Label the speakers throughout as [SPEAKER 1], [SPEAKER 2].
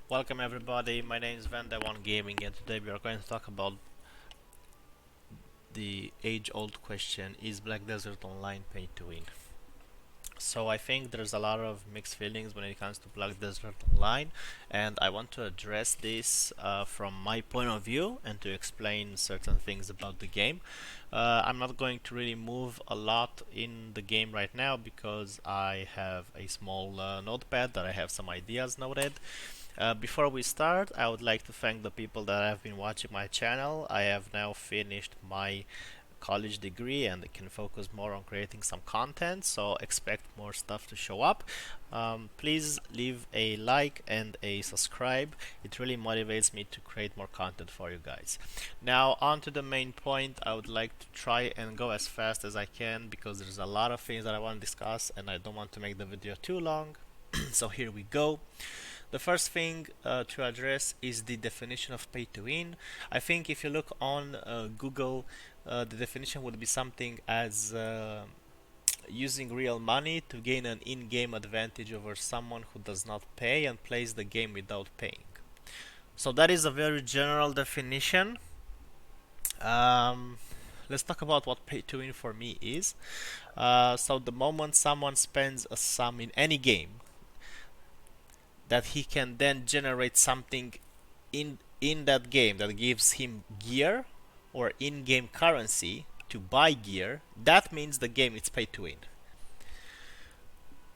[SPEAKER 1] Welcome everybody, my name is Van Gaming and today we are going to talk about the age-old question, is Black Desert Online pay to win? So I think there's a lot of mixed feelings when it comes to Black Desert Online, and I want to address this from my point of view and to explain certain things about the game. I'm not going to really move a lot in the game right now because I have a small notepad that I have some ideas noted. Before we start, I would like to thank the people that have been watching my channel. I have now finished my college degree and I can focus more on creating some content, so expect more stuff to show up. Please leave a like and a subscribe. It really motivates me to create more content for you guys. Now on to the main point. I would like to try and go as fast as I can because there's a lot of things that I want to discuss and I don't want to make the video too long. So here we go. The first thing to address is the definition of pay to win. I think if you look on Google, the definition would be something as using real money to gain an in-game advantage over someone who does not pay and plays the game without paying. So that is a very general definition. Let's talk about what pay to win for me is. So the moment someone spends a sum in any game, that he can then generate something in that game that gives him gear or in-game currency to buy gear, that means the game is pay to win.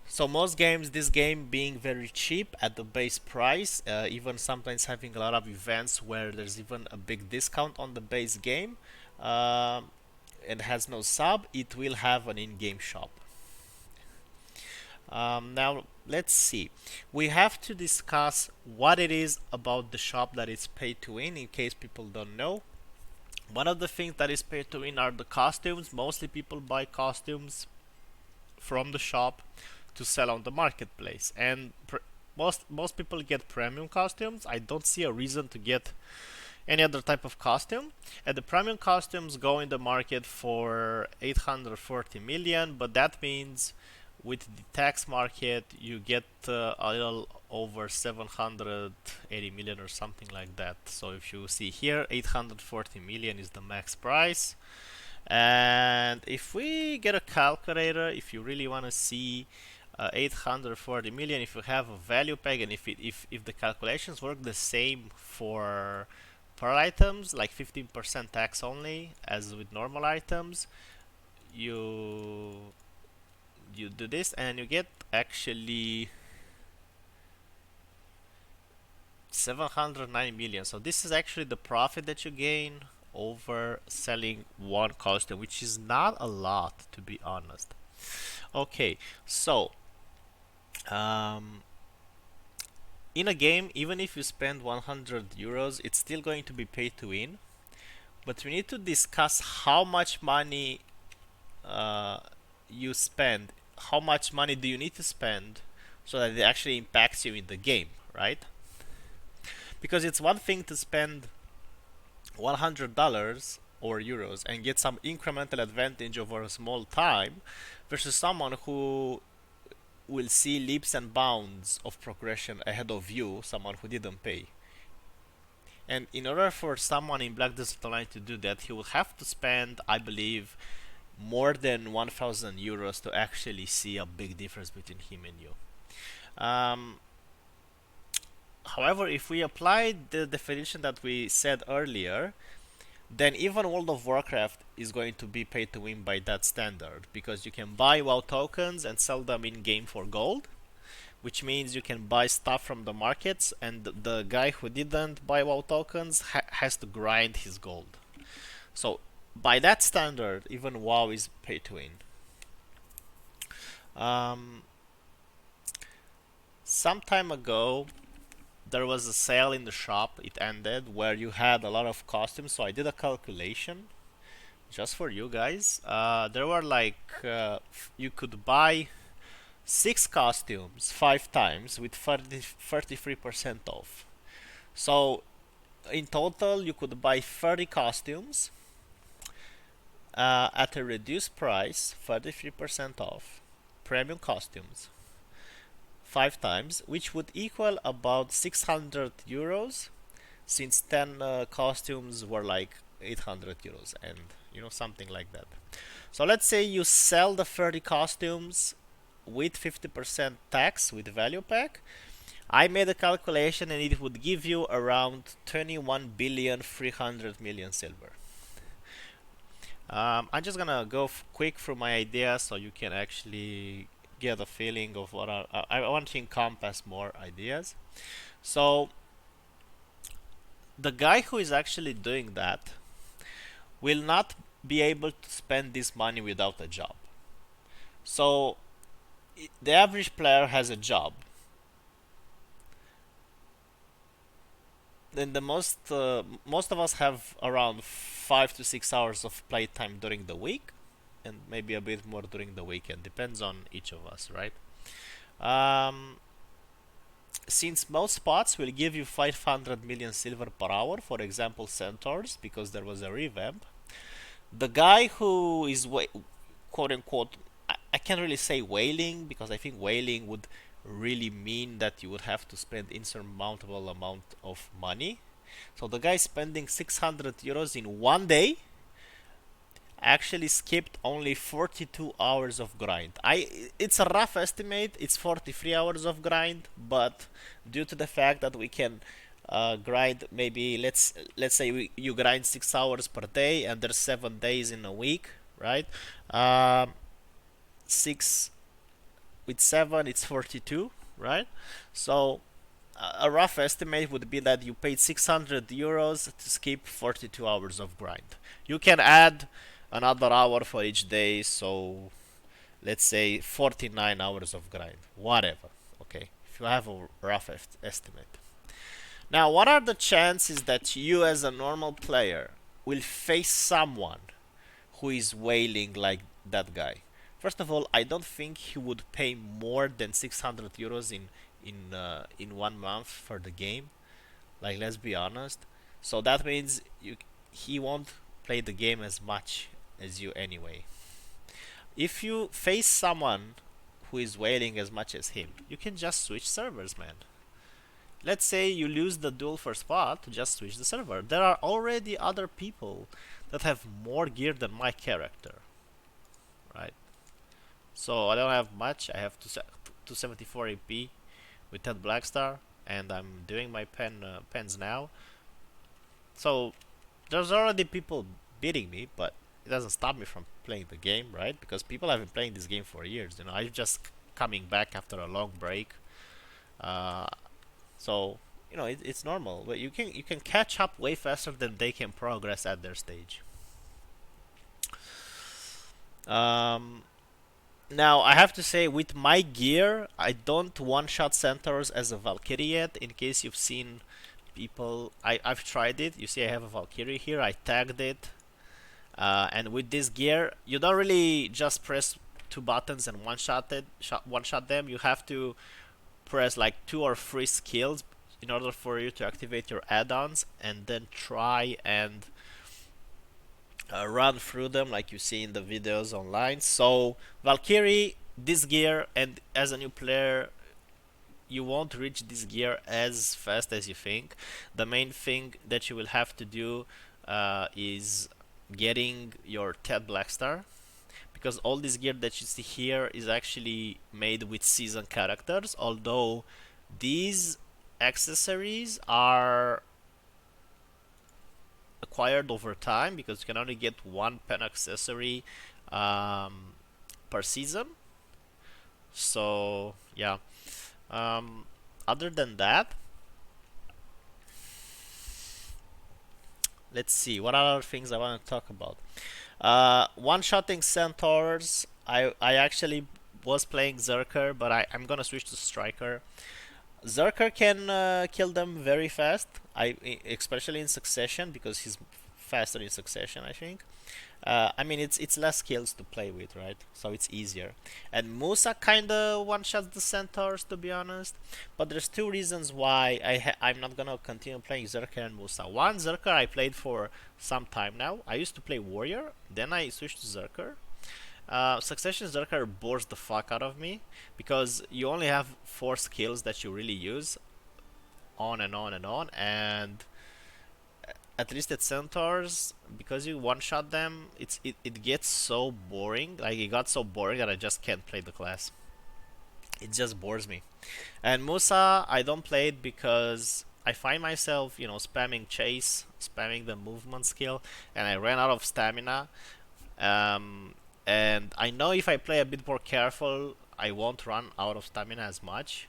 [SPEAKER 1] So most games, this game being very cheap at the base price, even sometimes having a lot of events where there's even a big discount on the base game, and has no sub, it will have an in-game shop. Now let's see. We have to discuss what it is about the shop that is pay to win in case people don't know. One of the things that is pay to win are the costumes. Mostly people buy costumes from the shop to sell on the marketplace, and most people get premium costumes. I don't see a reason to get any other type of costume, and the premium costumes go in the market for 840 million, but that means with the tax market you get a little over 780 million or something like that. So if you see here, 840 million is the max price. And if we get a calculator, if you really want to see 840 million, if you have a value peg, and if the calculations work the same for pearl items, like 15% tax only as with normal items, you do this and you get actually 709 million. So this is actually the profit that you gain over selling one costume, which is not a lot, to be honest. Okay, so in a game, even if you spend 100 euros, it's still going to be pay to win. But we need to discuss how much money you spend. How much money do you need to spend so that it actually impacts you in the game, right? Because it's one thing to spend $100 or euros and get some incremental advantage over a small time versus someone who will see leaps and bounds of progression ahead of you, someone who didn't pay. And in order for someone in Black Desert Online to do that, he will have to spend, I believe, more than 1000 euros to actually see a big difference between him and you. However, if we apply the definition that we said earlier, then even World of Warcraft is going to be pay to win by that standard, because you can buy WoW tokens and sell them in game for gold, which means you can buy stuff from the markets, and the guy who didn't buy WoW tokens has to grind his gold. So by that standard, even WoW is pay to win. Some time ago, there was a sale in the shop, it ended, where you had a lot of costumes, so I did a calculation just for you guys. There were like, you could buy 6 costumes 5 times with 33% off. So in total, you could buy 30 costumes at a reduced price, 33% off, premium costumes, 5 times, which would equal about 600 euros, since 10 costumes were like 800 euros, and something like that. So let's say you sell the 30 costumes with 50% tax with value pack. I made a calculation and it would give you around 21 billion 300 million silver. I'm just gonna go quick through my ideas so you can actually get a feeling of what I want to encompass more ideas. So the guy who is actually doing that will not be able to spend this money without a job. So the average player has a job. Then the most of us have around 5 to 6 hours of playtime during the week, and maybe a bit more during the weekend. Depends on each of us, right? Um, since most spots will give you 500 million silver per hour, for example, centaurs, because there was a revamp. The guy who is quote unquote, I can't really say whaling, because I think whaling would really mean that you would have to spend insurmountable amount of money. So the guy spending 600 euros in one day actually skipped only 42 hours of grind. It's a rough estimate, it's 43 hours of grind, but due to the fact that we can grind, maybe let's say you grind 6 hours per day and there's 7 days in a week, right? 6 with 7, it's 42, right? So a rough estimate would be that you paid 600 euros to skip 42 hours of grind. You can add another hour for each day, so let's say 49 hours of grind, whatever. Okay, if you have a rough estimate. Now, what are the chances that you as a normal player will face someone who is whaling like that guy? First of all, I don't think he would pay more than 600 euros in 1 month for the game. Like, let's be honest. So that means he won't play the game as much as you anyway. If you face someone who is whaling as much as him, you can just switch servers, man. Let's say you lose the duel for spot, just switch the server. There are already other people that have more gear than my character, right? So I don't have much. I have 274 AP with 10 black star, and I'm doing my pens now. So there's already people beating me, but it doesn't stop me from playing the game, right? Because people have been playing this game for years. I'm just coming back after a long break. So it's normal, but you can catch up way faster than they can progress at their stage. Now I have to say, with my gear, I don't one-shot centaurs as a Valkyrie yet. In case you've seen people, I've tried it. You see, I have a Valkyrie here. I tagged it, and with this gear, you don't really just press 2 buttons and one-shot them. You have to press like 2 or 3 skills in order for you to activate your add-ons, and then try and run through them like you see in the videos online. So Valkyrie, this gear, and as a new player, you won't reach this gear as fast as you think. The main thing that you will have to do is getting your Ted Blackstar, because all this gear that you see here is actually made with season characters, although these accessories are acquired over time, because you can only get 1 pen accessory per season. So yeah, other than that, let's see what other things I want to talk about. One-shotting centaurs, I actually was playing Zerker, but I'm gonna switch to Striker. Zerker can kill them very fast, especially in succession, because he's faster in succession, I think. I mean, it's less kills to play with, right? So it's easier. And Musa kinda one-shots the centaurs, to be honest. But there's 2 reasons why I'm not gonna continue playing Zerker and Musa. One, Zerker I played for some time now. I used to play Warrior, then I switched to Zerker. Succession Zerker bores the fuck out of me because you only have four skills that you really use on and on and on, and at least at Centaurs, because you one-shot them, it gets so boring. Like, it got so boring that I just can't play the class. It just bores me. And Musa, I don't play it because I find myself, spamming chase, spamming the movement skill, and I ran out of stamina. Um, and I know if I play a bit more careful, I won't run out of stamina as much.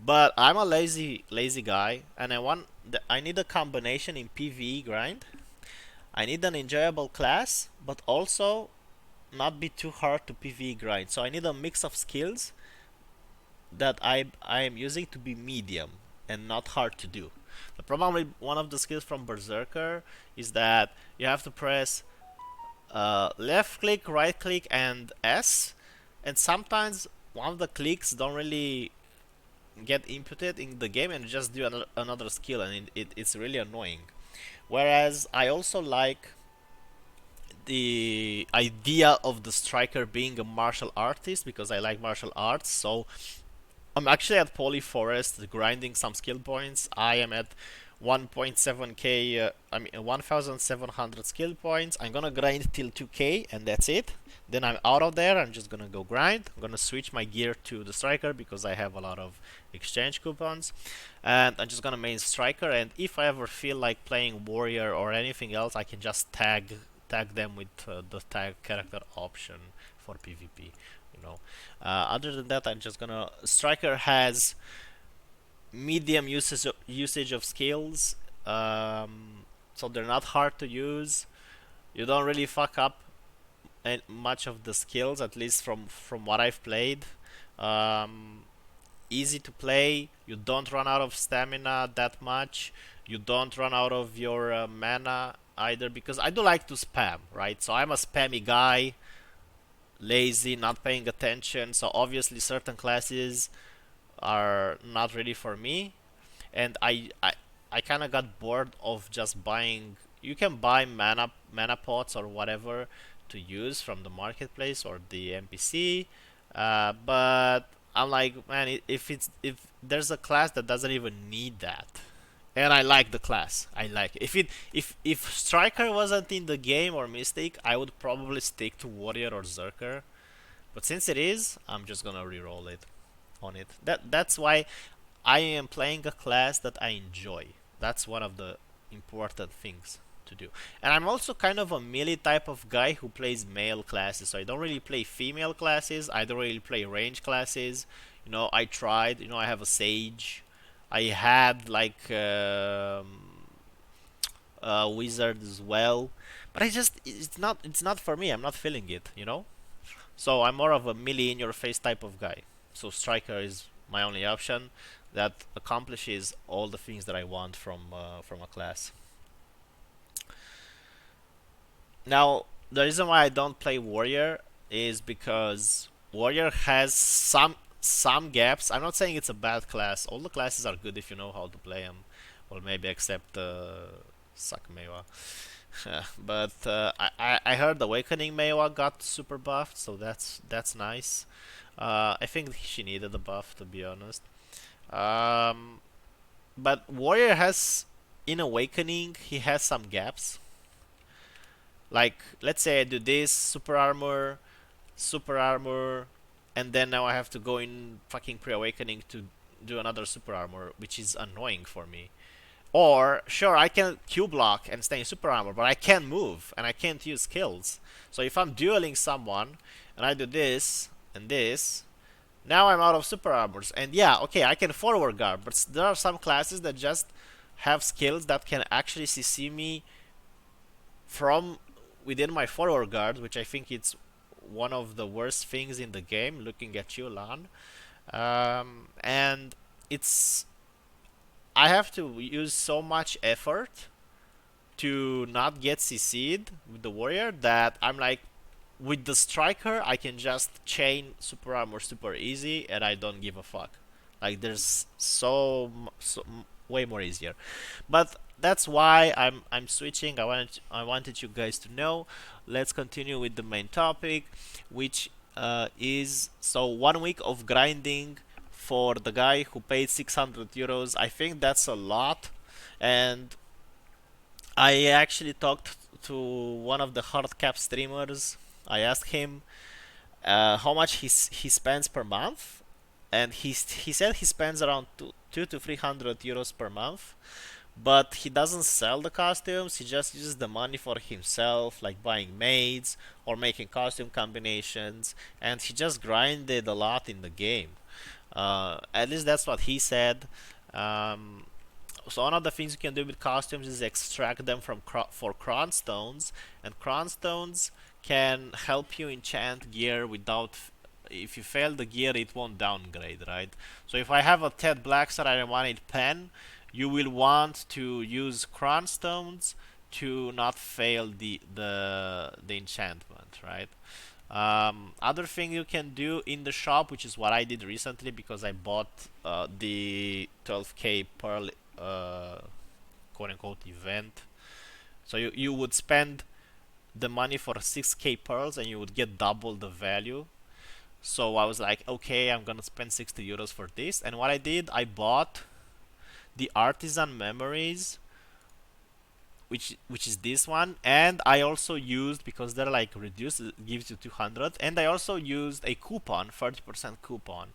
[SPEAKER 1] But I'm a lazy guy, and I need a combination in PvE grind. I need an enjoyable class, but also not be too hard to PvE grind. So I need a mix of skills that I am using to be medium and not hard to do. The problem with one of the skills from Berserker is that you have to press left click, right click, and S, and sometimes one of the clicks don't really get inputted in the game and just do another skill, and it's really annoying. Whereas I also like the idea of the striker being a martial artist because I like martial arts. So I'm actually at Poly Forest grinding some skill points. I am at 1.7k, 1700 skill points. I'm gonna grind till 2k and that's it. Then I'm out of there. I'm just gonna go grind. I'm gonna switch my gear to the striker because I have a lot of exchange coupons. And I'm just gonna main striker. And if I ever feel like playing warrior or anything else, I can just tag them with the tag character option for PvP. Other than that, I'm just gonna. Striker has medium usage of skills, so they're not hard to use. You don't really fuck up much of the skills, at least from what I've played. Um, Easy to play. You don't run out of stamina that much. You don't run out of your mana either, because I do like to spam, right? So I'm a spammy guy, lazy, not paying attention. So obviously certain classes are not ready for me, and I kind of got bored of just buying. You can buy mana pots or whatever to use from the marketplace or the NPC, but I'm like, man, if there's a class that doesn't even need that, and I like the class, I like it. If Striker wasn't in the game or Mystic, I would probably stick to Warrior or Zerker. But since it is, I'm just gonna reroll it on it. That's why I am playing a class that I enjoy. That's one of the important things to do. And I'm also kind of a melee type of guy who plays male classes. So I don't really play female classes. I don't really play range classes. I tried. I have a sage. I had like a wizard as well. But it's not for me. I'm not feeling it. So I'm more of a melee in your face type of guy. So striker is my only option that accomplishes all the things that I want from a class. Now, the reason why I don't play warrior is because warrior has some gaps. I'm not saying it's a bad class. All the classes are good if you know how to play them. Well, maybe except Suck Mewa. But I heard Awakening Mewa got super buffed, so that's nice. I think she needed a buff, to be honest. Um, but Warrior has, in Awakening, he has some gaps. Like, let's say I do this super armor, and then now I have to go in fucking pre-awakening to do another super armor, which is annoying for me. Or, sure, I can Q block and stay in super armor, but I can't move and I can't use skills. So if I'm dueling someone and I do this and this, now I'm out of super armors. And yeah, okay, I can forward guard, but there are some classes that just have skills that can actually CC me from within my forward guard, which I think it's one of the worst things in the game, looking at you, Lan. And it's I have to use so much effort to not get CC'd with the warrior that I'm like, with the striker, I can just chain super armor super easy and I don't give a fuck. Like, there's so way more easier. But that's why I'm switching. I wanted you guys to know. Let's continue with the main topic, which is so 1 week of grinding for the guy who paid 600 euros. I think that's a lot, and I actually talked to one of the Hardcap streamers. I asked him how much he spends per month, and he said he spends around two to 300 euros per month. But he doesn't sell the costumes. He just uses the money for himself, like buying maids or making costume combinations, and he just grinded a lot in the game. At least that's what he said. Um, so one of the things you can do with costumes is extract them from for crown stones, and crown stones can help you enchant gear without. If you fail the gear, it won't downgrade, right? So if I have a Ted Blackstar and I wanted pen, you will want to use crown stones to not fail the enchantment, right? Other thing you can do in the shop, which is what I did recently because I bought the 12k pearl quote unquote event. So you would spend the money for 6k pearls and you would get double the value. So I was like, okay, I'm gonna spend 60 euros for this. And what I did, I bought the artisan memories, which is this one, and I also used, because they're like reduced, it gives you 200, and I also used a coupon, 30% coupon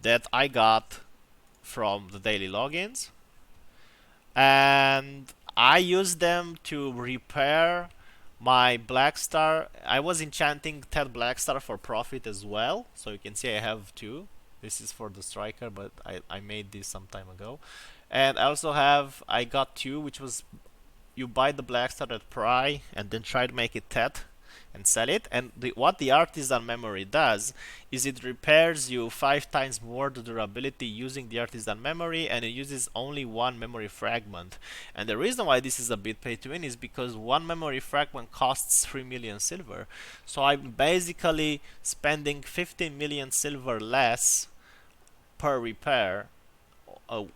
[SPEAKER 1] that I got from the daily logins, and I used them to repair my Blackstar. I was enchanting Ted Blackstar for profit as well, so you can see I have two. This is for the striker, but I made this some time ago. And I also have, I got two, which was you buy the Blackstar at Pry and then try to make it Ted and sell it. And what the artisan memory does is it repairs you 5 times more the durability using the artisan memory, and it uses only one memory fragment. And the reason why this is a bit pay to win is because one memory fragment costs 3 million silver. So I'm basically spending 15 million silver less per repair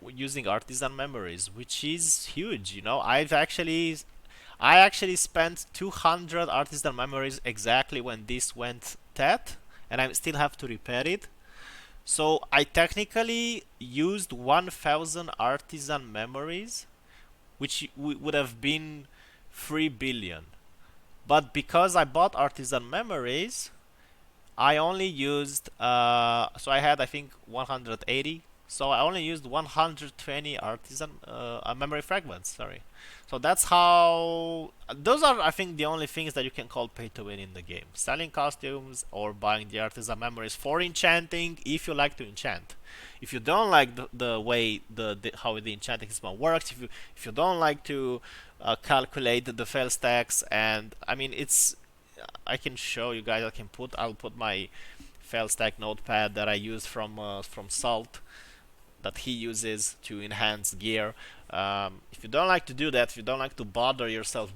[SPEAKER 1] using artisan memories, which is huge. You know, I actually spent 200 artisan memories exactly when this went TET, and I still have to repair it. So I technically used 1000 artisan memories, which would have been 3 billion. But because I bought artisan memories, I only used, so I had, I think, 180. So I only used 120 artisan memory fragments. Sorry. So that's how. Those are, I think, the only things that you can call pay to win in the game: selling costumes or buying the artisan memories for enchanting. If you like to enchant, if you don't like the way how the enchanting system works, if you don't like to calculate the fail stacks, and I mean, it's, I can show you guys. I'll put my fail stack notepad that I use from Salt, that he uses to enhance gear. If you don't like to do that, if you don't like to bother yourself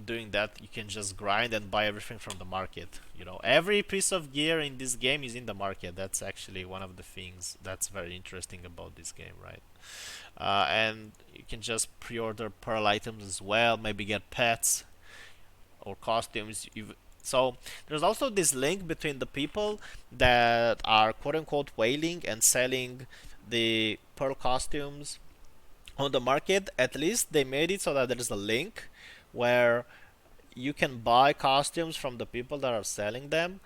[SPEAKER 1] doing that, you can just grind and buy everything from the market. You know, every piece of gear in this game is in the market. That's actually one of the things that's very interesting about this game, right? And you can just pre-order pearl items as well, maybe get pets or costumes. So there's also this link between the people that are quote unquote whaling and selling the pearl costumes on the market. At least they made it so that there's a link where you can buy costumes from the people that are selling them,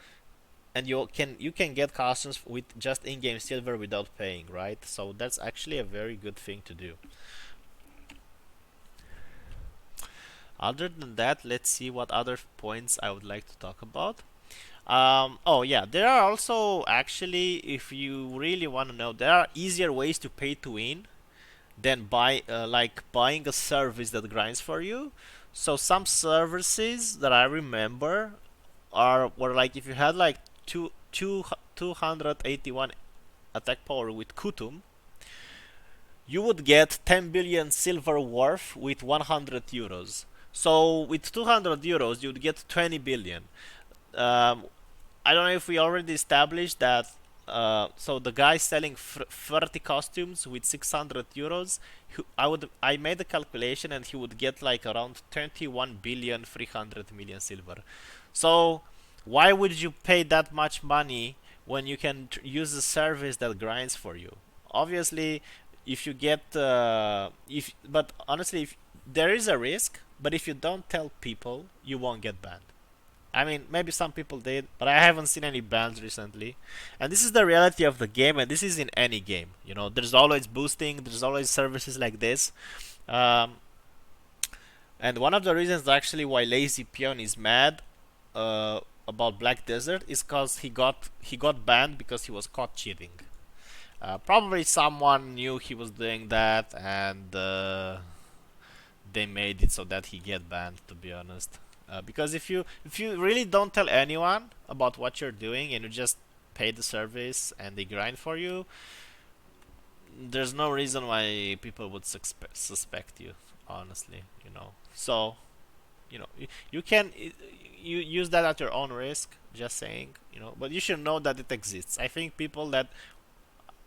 [SPEAKER 1] and you can get costumes with just in-game silver without paying, right? So that's actually a very good thing to do. Other than that, let's see what other points I would like to talk about. Oh yeah, there are also, actually, if you really want to know, there are easier ways to pay to win than like buying a service that grinds for you. So some services that I remember were like, if you had like 281 attack power with Kutum, you would get 10 billion silver worth with 100 euros. So with 200 euros, you'd get 20 billion. I don't know if we already established that so the guy selling 30 costumes with 600 euros, I made a calculation and he would get like around 21 billion 300 million silver. So why would you pay that much money when you can use a service that grinds for you? Obviously, if you get if but honestly, if there is a risk, but if you don't tell people, you won't get banned. I mean, maybe some people did, but I haven't seen any bans recently. And this is the reality of the game, and this is in any game. You know, there's always boosting, there's always services like this. Um, and one of the reasons actually why Lazy Peon is mad about Black Desert is because he got banned because he was caught cheating. Probably someone knew he was doing that, and they made it so that he get banned. To be honest, because if you really don't tell anyone about what you're doing and you just pay the service and they grind for you, there's no reason why people would suspect you. Honestly, you know. So you can you use that at your own risk. Just saying, but you should know that it exists. I think people that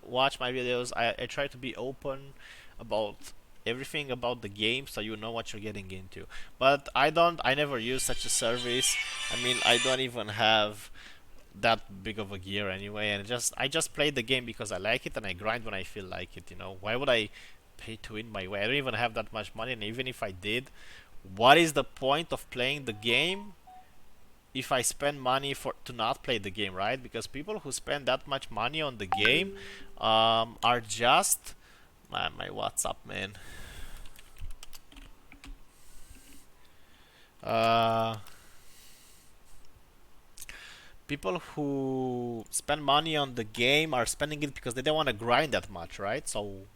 [SPEAKER 1] watch my videos, I try to be open about everything about the game so you know what you're getting into. But I never use such a service. I mean, I don't even have that big of a gear anyway, and I just play the game because I like it and I grind when I feel like it. Why would I pay to win my way? I don't even have that much money, and even if I did, what is the point of playing the game if I spend money for to not play the game, right? Because people who spend that much money on the game are just my WhatsApp, man. Uh, People who spend money on the game are spending it because they don't want to grind that much, right? So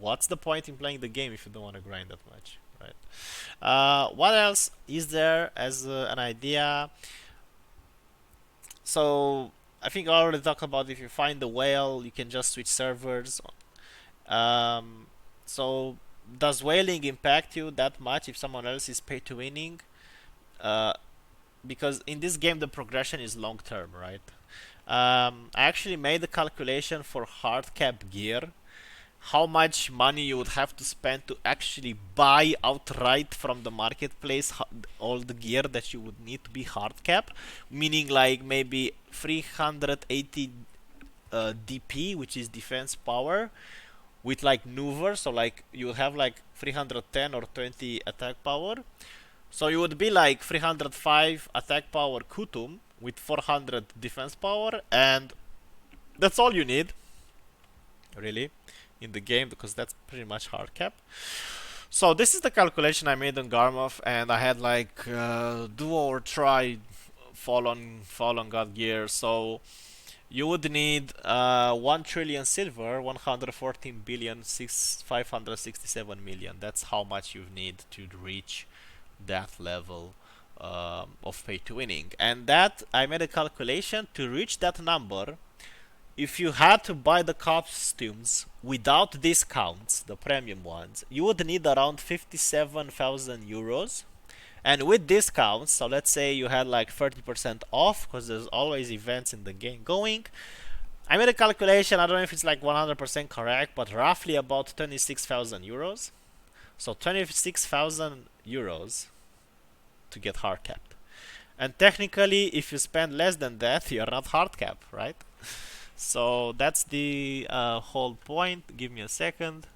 [SPEAKER 1] what's the point in playing the game if you don't want to grind that much, right? What else is there as an idea? So I think I already talked about if you find the whale, you can just switch servers. Um, so does whaling impact you that much if someone else is pay to winning? Uh, because in this game the progression is long term, right? I actually made a calculation for hardcap gear, how much money you would have to spend to actually buy outright from the marketplace all the gear that you would need to be hardcap, meaning like maybe 380 DP, which is defense power, with like Nuver, so like you have like 310 or 20 attack power. So you would be like 305 attack power Kutum with 400 defense power, and that's all you need, really, in the game, because that's pretty much hard cap. So this is the calculation I made on Garmoth, and I had like duo or try fall on God gear. So you would need 1 trillion silver, 114 billion 567 million. That's how much you need to reach that level of pay to winning. And that I made a calculation to reach that number. If you had to buy the costumes without discounts, the premium ones, you would need around 57,000 euros. And with discounts, so let's say you had like 30% off, because there's always events in the game going. I made a calculation, I don't know if it's like 100% correct, but roughly about 26,000 euros. So 26,000 euros to get hard capped. And technically, if you spend less than that, you're not hard cap, right? So that's the whole point. Give me a second.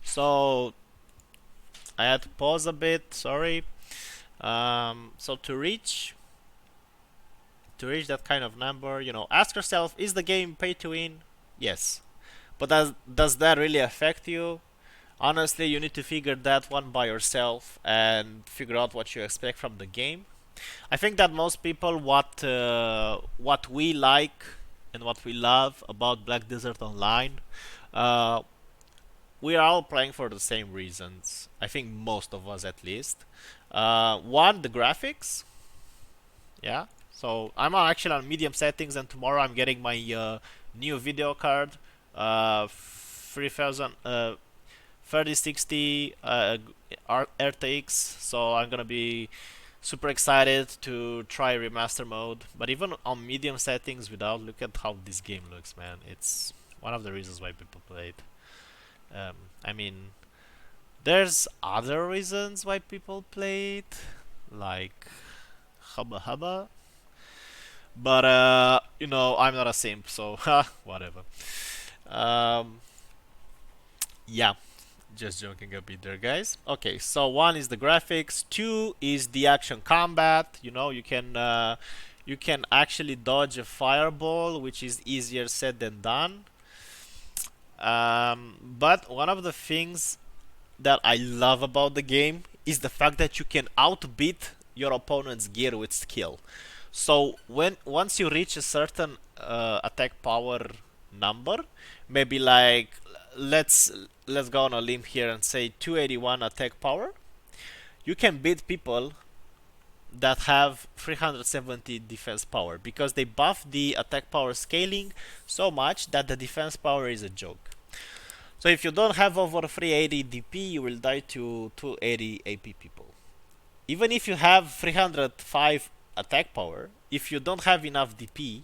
[SPEAKER 1] So I had to pause a bit. Sorry. So to reach that kind of number, ask yourself: is the game pay to win? Yes. But does that really affect you? Honestly, you need to figure that one by yourself and figure out what you expect from the game. I think that most people what we like and what we love about Black Desert Online, uh, we are all playing for the same reasons. I think most of us, at least. One, the graphics. Yeah. So I'm actually on medium settings, and tomorrow I'm getting my new video card, 3000 3060 RTX. So I'm gonna be super excited to try remaster mode. But even on medium settings without, look at how this game looks, man. It's one of the reasons why people play it. I mean, there's other reasons why people play it, like Hubba Hubba. But I'm not a simp, so whatever. Um, yeah, just joking a bit there, guys. Okay, so one is the graphics, two is the action combat. You can actually dodge a fireball, which is easier said than done. But one of the things that I love about the game is the fact that you can outbeat your opponent's gear with skill. So once you reach a certain attack power number, maybe like let's let's go on a limb here and say 281 attack power, you can beat people that have 370 defense power because they buff the attack power scaling so much that the defense power is a joke. So if you don't have over 380 DP, you will die to 280 AP people. Even if you have 305 attack power, if you don't have enough DP,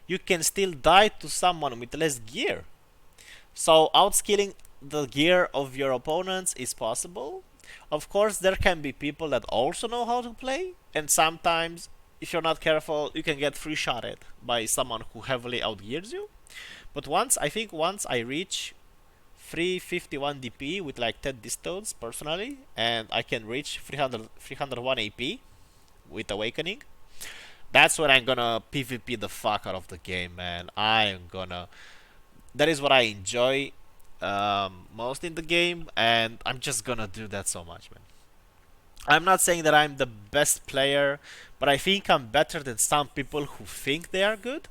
[SPEAKER 1] you can still die to someone with less gear. So outskilling the gear of your opponents is possible. Of course, there can be people that also know how to play, and sometimes, if you're not careful, you can get free shotted by someone who heavily outgears you. But I think once I reach 351 DP with like 10 distos personally, and I can reach 301 AP with Awakening, that's when I'm gonna PvP the fuck out of the game, man. That is what I enjoy most in the game, and I'm just gonna do that so much, man. I'm not saying that I'm the best player, but I think I'm better than some people who think they are good.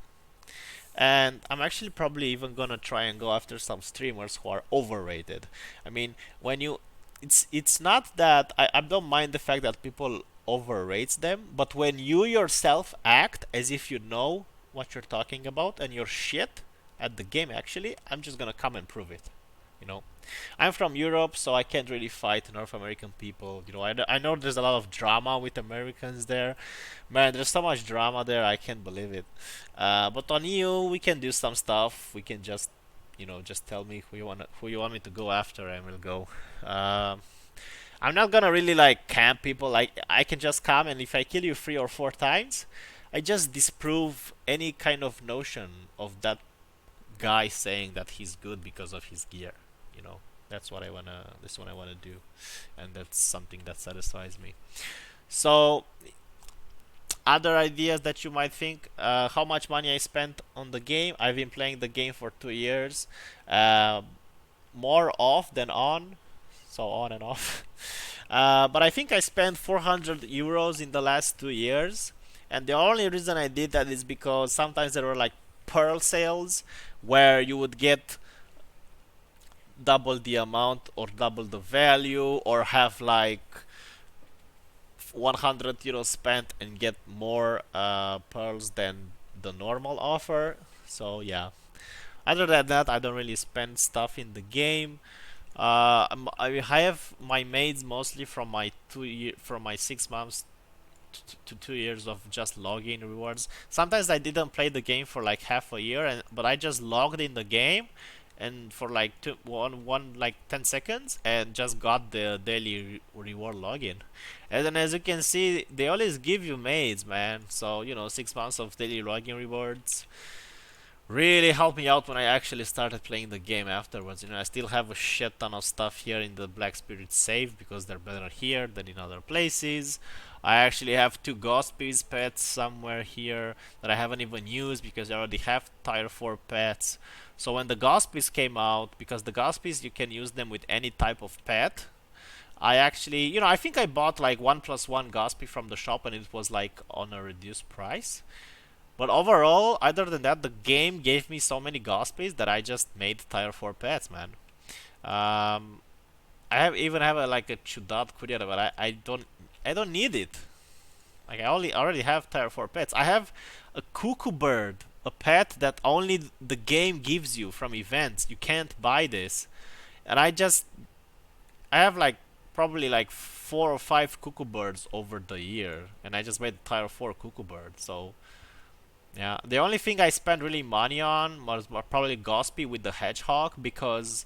[SPEAKER 1] And I'm actually probably even gonna try and go after some streamers who are overrated. I mean, when you, it's not that I don't mind the fact that people overrates them, but when you yourself act as if you know what you're talking about and you're shit at the game, actually, I'm just gonna come and prove it. You know, I'm from Europe, so I can't really fight North American people. I know there's a lot of drama with Americans there. Man, there's so much drama there, I can't believe it. But on EU, we can do some stuff. We can just tell me who you want me to go after, and we'll go. I'm not gonna really like camp people. Like I can just come, and if I kill you 3 or 4 times, I just disprove any kind of notion of that guy saying that he's good because of his gear. You know, that's what I wanna do, and that's something that satisfies me. So other ideas that you might think, how much money I spent on the game. I've been playing the game for 2 years, uh, more off than on, so on and off. But I think I spent 400 euros in the last 2 years, and the only reason I did that is because sometimes there were like pearl sales where you would get double the amount or double the value, or have like 100 euros spent and get more pearls than the normal offer. So yeah, other than that, I don't really spend stuff in the game. I have my maids mostly from my from my 6 months to 2 years of just login rewards. Sometimes I didn't play the game for like half a year, but I just logged in the game and for like like 10 seconds and just got the daily reward login. And then as you can see, they always give you maids, man. So 6 months of daily login rewards really helped me out when I actually started playing the game afterwards. I still have a shit ton of stuff here in the Black Spirit save because they're better here than in other places. I actually have 2 Gospies pets somewhere here that I haven't even used because I already have tier 4 pets. So when the Gospies came out, because the Gospies you can use them with any type of pet, I actually, I think I bought like 1+1 Gospy from the shop and it was like on a reduced price. But overall, other than that, the game gave me so many Gospies that I just made tier 4 pets, man. Um, I even have like a Chudat courier, but I don't need it. Like I already have tier 4 pets. I have a cuckoo bird, a pet that only the game gives you from events. You can't buy this. And I have like probably like 4 or 5 cuckoo birds over the year, and I just made tier 4 cuckoo bird. So yeah, the only thing I spent really money on was probably Gospy with the hedgehog because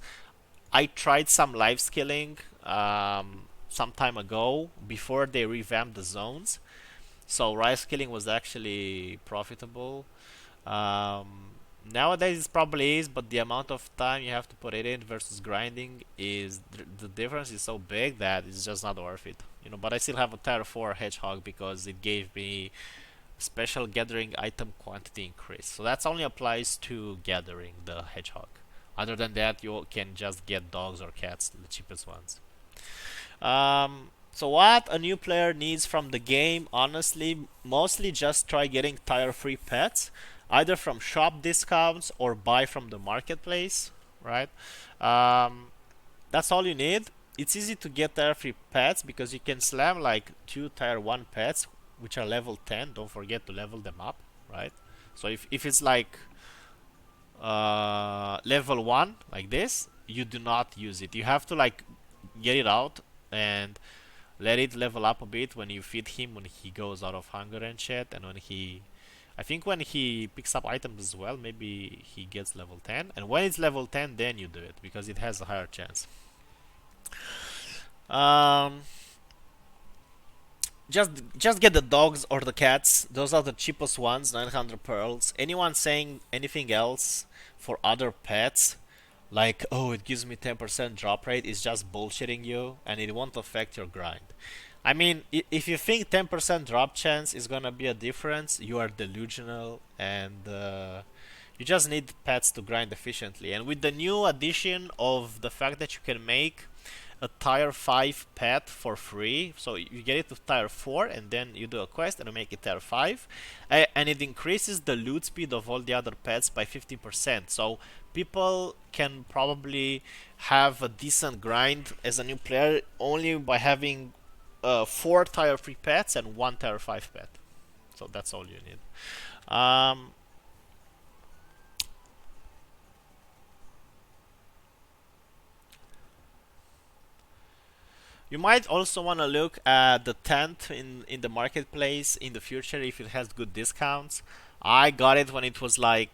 [SPEAKER 1] I tried some live skilling some time ago before they revamped the zones. So live skilling was actually profitable. Nowadays it probably is, but the amount of time you have to put it in versus grinding is the difference is so big that it's just not worth it. But I still have a tier 4 hedgehog because it gave me special gathering item quantity increase. So that only applies to gathering the hedgehog. Other than that, you can just get dogs or cats, the cheapest ones. So what a new player needs from the game, honestly, mostly just try getting tier 3 pets, either from shop discounts or buy from the marketplace, right? Um, that's all you need. It's easy to get tier 3 pets because you can slam like 2 tier 1 pets, which are level 10. Don't forget to level them up, right? So if it's like level 1 like this, you do not use it. You have to like get it out and let it level up a bit when you feed him when he goes out of hunger and shit, and I think when he picks up items as well, maybe he gets level 10, and when it's level 10 then you do it because it has a higher chance. um just get the dogs or the cats. Those are the cheapest ones, 900 pearls. Anyone saying anything else for other pets, like, oh, it gives me 10% drop rate, is just bullshitting you and it won't affect your grind. I mean, if you think 10% drop chance is gonna be a difference, you are delusional, and you just need pets to grind efficiently. And with the new addition of the fact that you can make a tier 5 pet for free, so you get it to tier 4 and then you do a quest and you make it tier 5, and it increases the loot speed of all the other pets by 50%. So people can probably have a decent grind as a new player only by having 4 tier 3 pets and 1 tier 5 pet. So that's all you need. Um, you might also want to look at the tent in the marketplace in the future if it has good discounts. I got it when it was like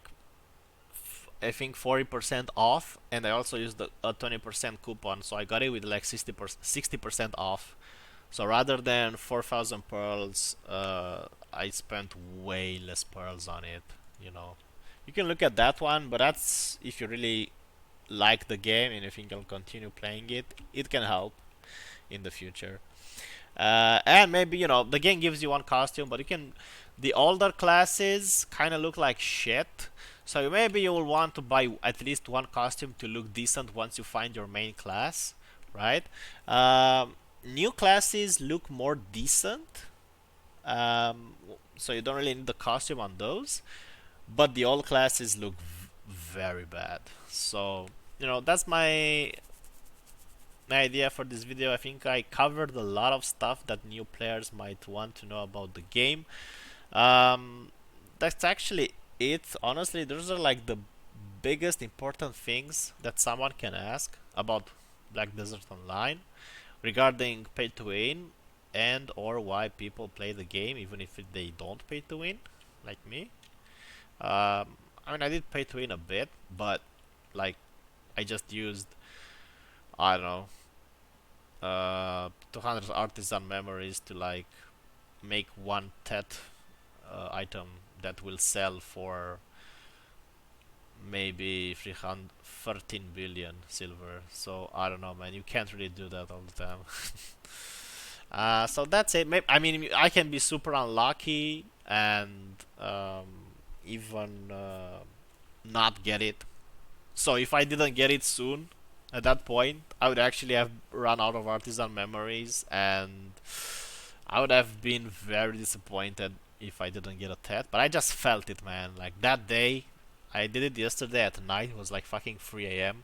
[SPEAKER 1] I think 40% off, and I also used a 20% coupon, so I got it with like 60% off. So rather than 4,000 pearls, I spent way less pearls on it. You know, you can look at that one, but that's if you really like the game and you think you'll continue playing it. It can help in the future. And maybe the game gives you one costume, but you can. The older classes kind of look like shit. So maybe you will want to buy at least one costume to look decent once you find your main class, right? New classes look more decent, um, so you don't really need the costume on those. But the old classes look very bad. So that's my idea for this video. I think I covered a lot of stuff that new players might want to know about the game. Um, that's actually it. Honestly, those are like the biggest important things that someone can ask about Black Desert Online regarding pay to win and or why people play the game even if they don't pay to win, like me. I mean, I did pay to win a bit, but like I just used, I don't know, 200 artisan memories to like make one TET item that will sell for maybe 13 billion silver. So I don't know, man. You can't really do that all the time. So that's it. I mean, I can be super unlucky and even not get it. So if I didn't get it soon, at that point, I would actually have run out of artisan memories, and I would have been very disappointed if I didn't get a TET. But I just felt it, man. Like that day, I did it yesterday at night. It was like fucking 3 a.m.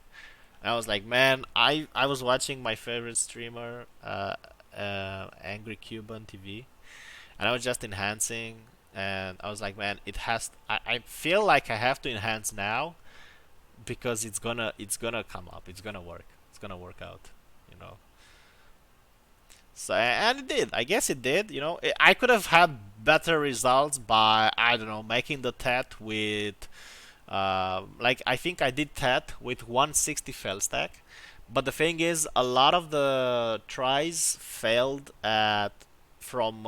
[SPEAKER 1] And I was like, man, I was watching my favorite streamer, Angry Cuban TV, and I was just enhancing, and I was like, man, I feel like I have to enhance now because it's gonna come up, it's gonna work out, you know. So and it did. I guess it did. I could have had better results by, I don't know, making the tet with like I think I did tet with 160 fail stack. But the thing is, a lot of the tries failed at from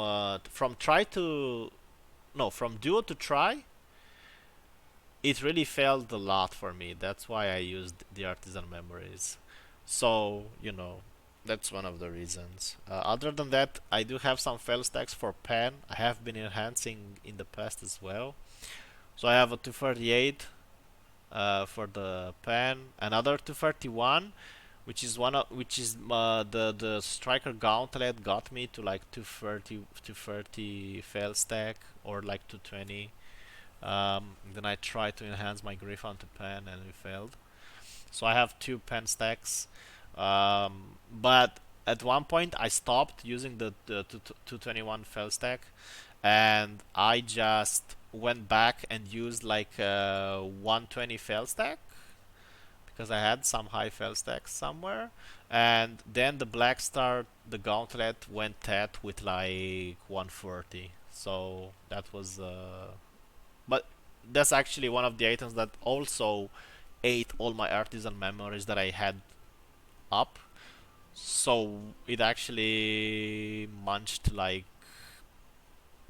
[SPEAKER 1] try to no from duo to try. It really failed a lot for me. That's why I used the artisan memories. So, that's one of the reasons. Other than that, I do have some fail stacks for pen. I have been enhancing in the past as well. So I have a 238 for the pen, another 231, which is the striker gauntlet got me to like 230 fail stack, or like 220. Then I tried to enhance my griff onto pen and it failed. So I have two pen stacks. But at one point I stopped using the 221 fail stack, and I just went back and used like 120 fail stack because I had some high fail stacks somewhere. And then the black star, the gauntlet, went tet with like 140. So that was but that's actually one of the items that also ate all my artisan memories that I had up. So it actually munched like,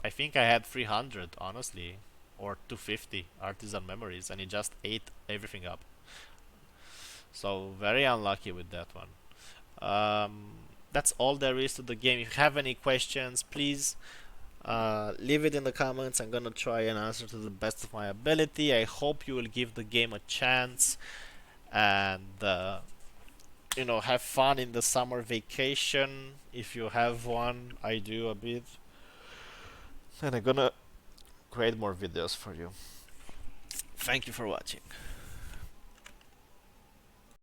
[SPEAKER 1] I think I had 300 honestly, or 250 artisan memories, and it just ate everything up. So very unlucky with that one. That's all there is to the game. If you have any questions, please leave it in the comments. I'm gonna try and answer to the best of my ability. I hope you will give the game a chance and have fun in the summer vacation if you have one. I do a bit, and I'm gonna create more videos for you. Thank you for watching.